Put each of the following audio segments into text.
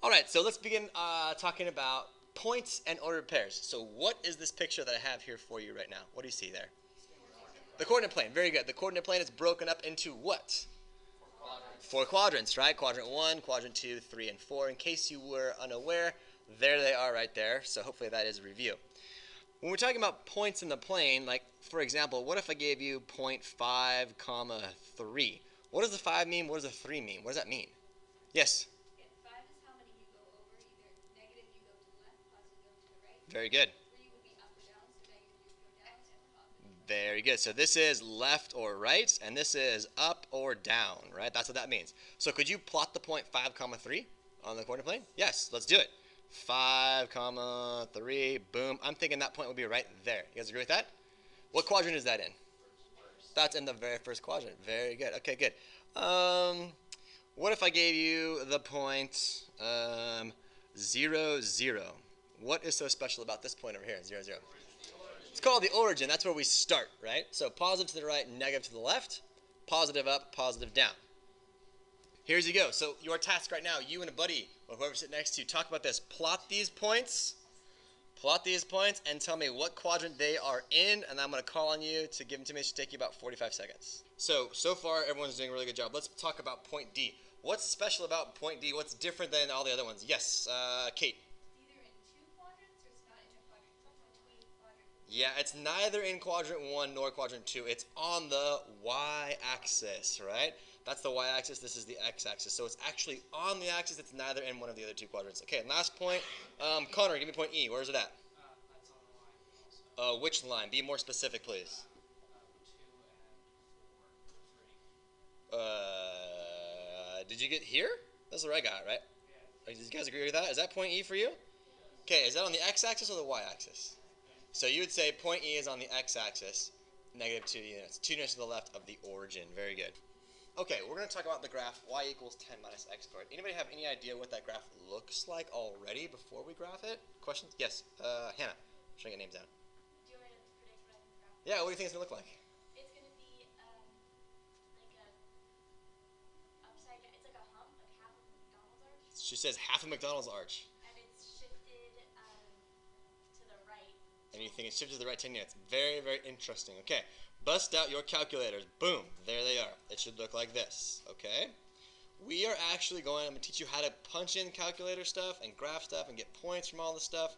All right, so let's begin talking about points and ordered pairs. So what is this picture that I have here for you right now? What do you see there? The coordinate plane. Very good. The coordinate plane is broken up into what? Four quadrants, right? Quadrant 1, quadrant 2, 3, and 4. In case you were unaware, there they are right there. So hopefully that is a review. When we're talking about points in the plane, like for example, what if I gave you 0.5 comma 3? What does the 5 mean? What does the 3 mean? What does that mean? Yes? Yeah, 5 is how many you go over. Either negative you go to the left, positive you go to the right. Very good. 3 would be up or down, so negative you would go down, and positive. Very good. So this is left or right, and this is up or down, right? That's what that means. So could you plot the point 5 comma 3 on the coordinate plane? Yes, let's do it. 5 comma 3, boom. I'm thinking that point would be right there. You guys agree with that? What quadrant is that in? That's in the very first quadrant. Very good. Okay, good. What if I gave you the point 0, 0? What is so special about this point over here, 0, 0? It's called the origin. That's where we start, right? So positive to the right, negative to the left, positive up, positive down. Here's you go. So your task right now, you and a buddy or whoever sits next to you, talk about this. Plot these points, and tell me what quadrant they are in, and I'm going to call on you to give them to me. It should take you about 45 seconds. So far everyone's doing a really good job. Let's talk about point D. What's special about point D? What's different than all the other ones? Yes, Kate. It's either in 2 quadrants or it's not in a quadrant. It's between quadrants. Yeah, it's neither in quadrant 1 nor quadrant 2. It's on the y-axis, right? That's the y-axis. This is the x-axis. So it's actually on the axis. It's neither in one of the other 2 quadrants. Okay, last point. Connor, give me point E. Where is it at? That's on the line also. Which line? Be more specific, please. 2 and 4 or 3. Did you get here? That's where I got, right? Yeah. Did you guys agree with that? Is that point E for you? Okay, is that on the x-axis or the y-axis? So you would say point E is on the x-axis, negative 2 units. 2 units to the left of the origin. Very good. Okay, we're going to talk about the graph y equals 10 minus x squared. Anybody have any idea what that graph looks like already before we graph it? Questions? Yes. Hannah. I'm trying to get names down. Do you want me to predict what I can graph? Yeah, what do you think it's going to look like? It's going to be like a upside down. It's like a hump, like half of a McDonald's arch. She says half a McDonald's arch. And it's shifted to the right. And you think it's shifted to the right 10 units. Very, very interesting. Okay. Bust out your calculators. Boom. There they are. It should look like this. Okay. We are actually I'm going to teach you how to punch in calculator stuff and graph stuff and get points from all this stuff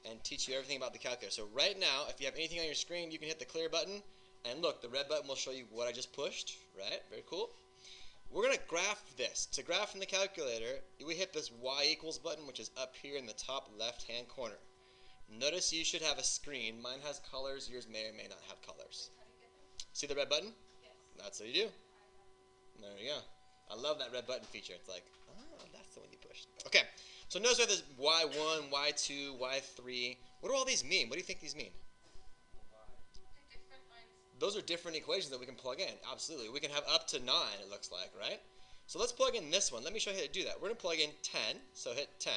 and teach you everything about the calculator. So right now, if you have anything on your screen, you can hit the clear button. And look, the red button will show you what I just pushed. Right? Very cool. We're going to graph this. To graph from the calculator, we hit this y equals button, which is up here in the top left-hand corner. Notice you should have a screen. Mine has colors. Yours may or may not have colors. See the red button? Yes. That's what you do. There you go. I love that red button feature. It's like, oh, that's the one you pushed. Okay, so notice we have this y1, y2, y3. What do all these mean? What do you think these mean? They're different lines. Those are different equations that we can plug in. Absolutely. We can have up to 9, it looks like, right? So let's plug in this one. Let me show you how to do that. We're going to plug in 10. So hit 10.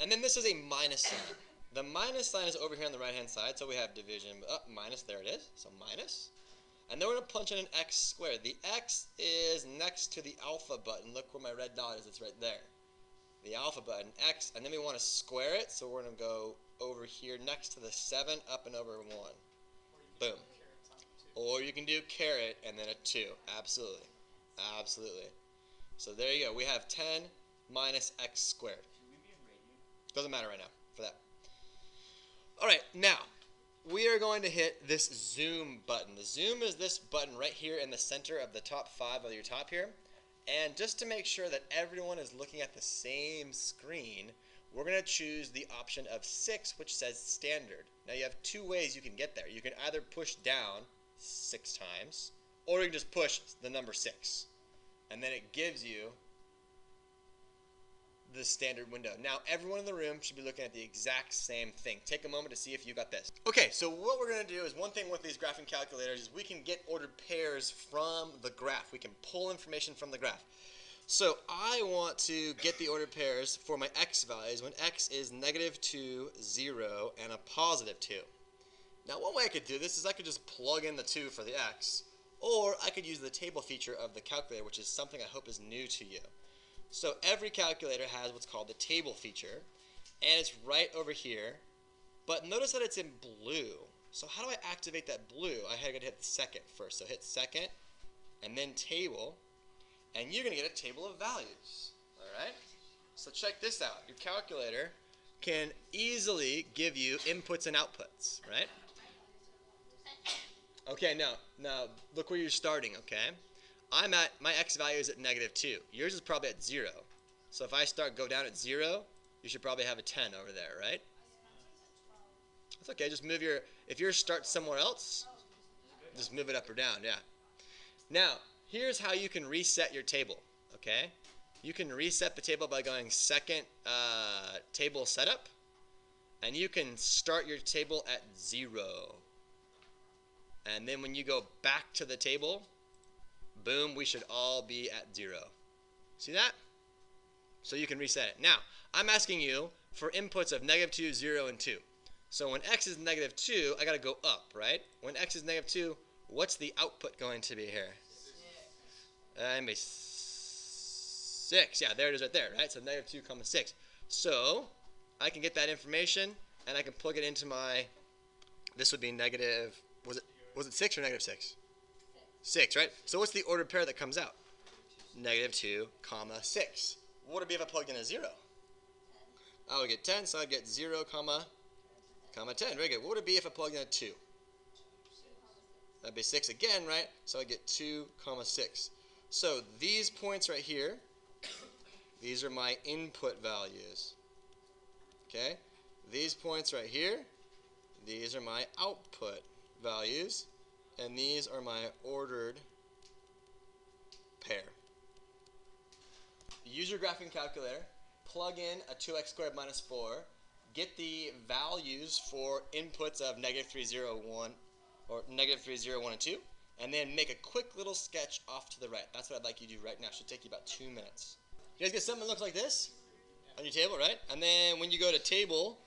And then this is a minus sign. The minus sign is over here on the right-hand side, so we have division, minus, there it is, so minus. And then we're going to punch in an x squared. The x is next to the alpha button. Look where my red dot is, it's right there. The alpha button, x, and then we want to square it, so we're going to go over here next to the 7, up and over 1. Boom. Or you can do caret and then a 2. Absolutely. Absolutely. So there you go. We have 10 minus x squared. Should we be in radian? Doesn't matter right now for that. All right, now we are going to hit this zoom button. The zoom is this button right here in the center of the top 5 of your top here. And just to make sure that everyone is looking at the same screen, we're going to choose the option of 6, which says standard. Now you have 2 ways you can get there. You can either push down 6 times, or you can just push the number 6. And then it gives you the standard window. Now everyone in the room should be looking at the exact same thing. Take a moment to see if you got this. Okay, so what we're going to do is, one thing with these graphing calculators is we can get ordered pairs from the graph. We can pull information from the graph. So I want to get the ordered pairs for my x values when x is -2, 0, and a +2. Now one way I could do this is I could just plug in the 2 for the x, or I could use the table feature of the calculator, which is something I hope is new to you. So every calculator has what's called the table feature, and it's right over here. But notice that it's in blue. So how do I activate that blue? I gotta hit the second first. So hit second, and then table, and you're gonna get a table of values. All right. So check this out. Your calculator can easily give you inputs and outputs, right? Okay, now look where you're starting, okay? My x value is at -2. Yours is probably at 0. So if I go down at 0, you should probably have a 10 over there, right? That's okay, just move if yours starts somewhere else, just move it up or down, yeah. Now, here's how you can reset your table, okay? You can reset the table by going second table setup, and you can start your table at 0. And then when you go back to the table, boom, we should all be at 0. See that? So you can reset it. Now, I'm asking you for inputs of -2, 0, and 2. So when x is -2, I got to go up, right? When x is -2, what's the output going to be here? Maybe 6. Yeah, there it is right there, right? So -2, 6. So I can get that information, and I can plug it into this would be negative, was it 6 or -6? 6, right? So what's the ordered pair that comes out? -2, 6. What would it be if I plugged in a 0? I would get 10, so I'd get 0, 10. Very good. What would it be if I plugged in a 2? That'd be 6 again, right? So I get 2, 6. So these points right here, these are my input values. Okay? These points right here, these are my output values, and these are my ordered pair. Use your graphing calculator, plug in a 2x squared minus 4, get the values for inputs of -3, 0, 1, or -3, 0, 1, and 2, and then make a quick little sketch off to the right. That's what I'd like you to do right now. It should take you about 2 minutes. You guys get something that looks like this on your table, right? And then when you go to table,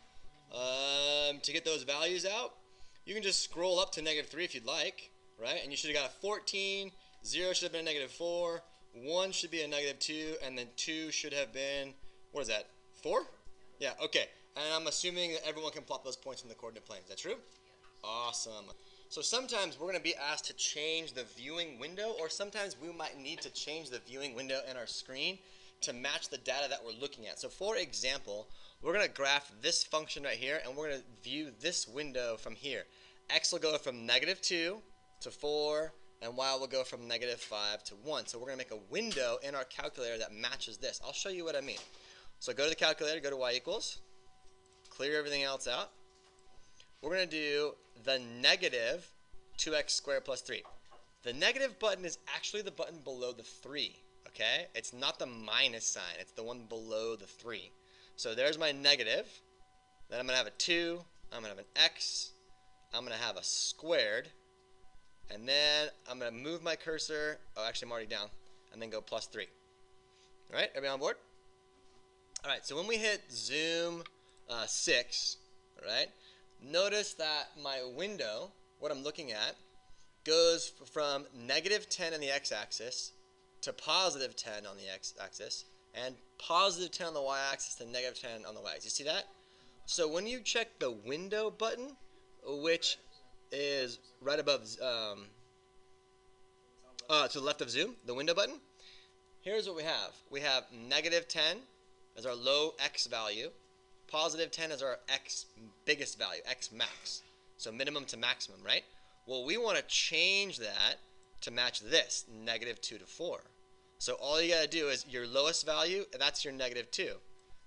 to get those values out, you can just scroll up to -3 if you'd like, right? And you should have got a 14, 0 should have been a -4, 1 should be a -2, and then 2 should have been, what is that, 4? Yeah, okay. And I'm assuming that everyone can plot those points in the coordinate plane. Is that true? Awesome. So sometimes we're going to be asked to change the viewing window, or sometimes we might need to change the viewing window in our screen to match the data that we're looking at. So for example, we're going to graph this function right here, and we're going to view this window from here. X will go from -2 to 4, and Y will go from -5 to 1. So we're going to make a window in our calculator that matches this. I'll show you what I mean. So go to the calculator, go to Y equals, clear everything else out. We're going to do the -2x squared plus 3. The negative button is actually the button below the 3, okay? It's not the minus sign. It's the one below the 3. So there's my negative. Then I'm going to have a 2. I'm going to have an x. I'm going to have a squared. And then I'm going to move my cursor. Oh, actually, I'm already down. And then go plus 3. All right, everybody on board? All right, so when we hit zoom 6, all right, notice that my window, what I'm looking at, goes from -10 on the x-axis to +10 on the x-axis, and +10 on the y-axis to -10 on the y-axis. You see that? So when you check the window button, which is right above, to the left of zoom, the window button, here's what we have. We have -10 as our low x value, +10 as our x biggest value, x max. So minimum to maximum, right? Well, we want to change that to match this, -2 to 4. So all you got to do is your lowest value, that's your -2.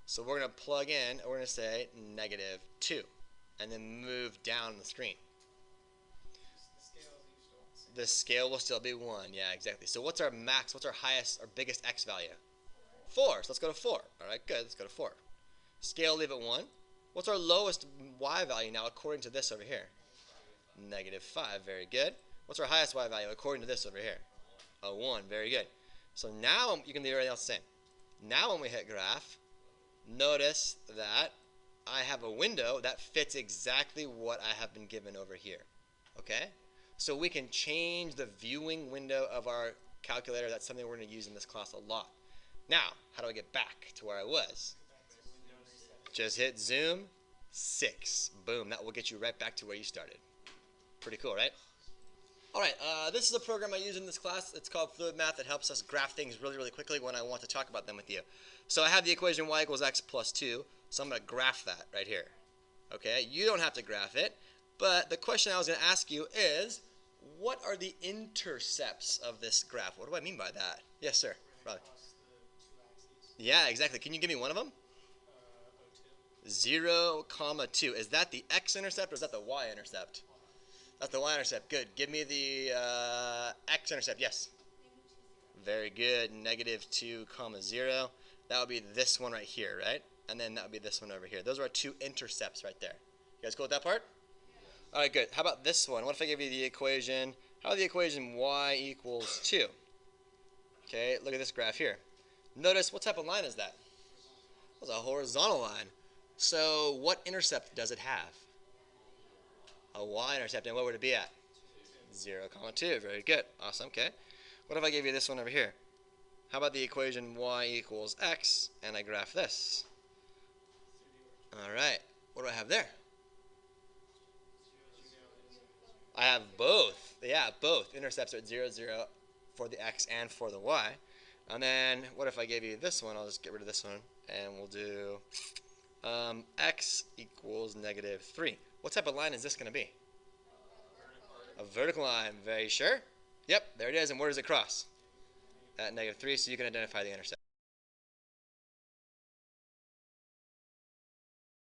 So we're going to plug in, we're going to say -2, and then move down the screen. The scale will still be 1, yeah, exactly. So what's our max, what's our highest, our biggest x value? 4, so let's go to 4. All right, good, let's go to 4. Scale, leave it 1. What's our lowest y value now according to this over here? -5, very good. What's our highest y value according to this over here? A 1, very good. So now you can do everything else the same. Now when we hit graph, notice that I have a window that fits exactly what I have been given over here. Okay? So we can change the viewing window of our calculator. That's something we're going to use in this class a lot. Now, how do I get back to where I was? Just hit zoom, 6. Boom, that will get you right back to where you started. Pretty cool, right? Alright, this is a program I use in this class. It's called Fluid Math. It helps us graph things really, really quickly when I want to talk about them with you. So I have the equation y equals x plus 2, so I'm going to graph that right here. Okay, you don't have to graph it, but the question I was going to ask you is, what are the intercepts of this graph? What do I mean by that? Yes, sir. Rob. Yeah, exactly. Can you give me one of them? 0, 2. Is that the x-intercept or is that the y-intercept? That's the y-intercept. Good. Give me the x-intercept. Yes. Very good. -2, 0. That would be this one right here, right? And then that would be this one over here. Those are our two intercepts right there. You guys cool with that part? All right, good. How about this one? What if I give you the equation? How about the equation y equals 2? Okay, look at this graph here. Notice, what type of line is that? That's a horizontal line. So what intercept does it have? A y-intercept. And what would it be at? 0, 2. Very good. Awesome. Okay. What if I gave you this one over here? How about the equation y equals x, and I graph this? All right. What do I have there? I have both. Yeah, both. Intercepts are at 0, 0 for the x and for the y. And then what if I gave you this one? I'll just get rid of this one, and we'll do x equals -3. What type of line is this going to be? A vertical line. Very sure? Yep, there it is. And where does it cross? At -3, so you can identify the intercept.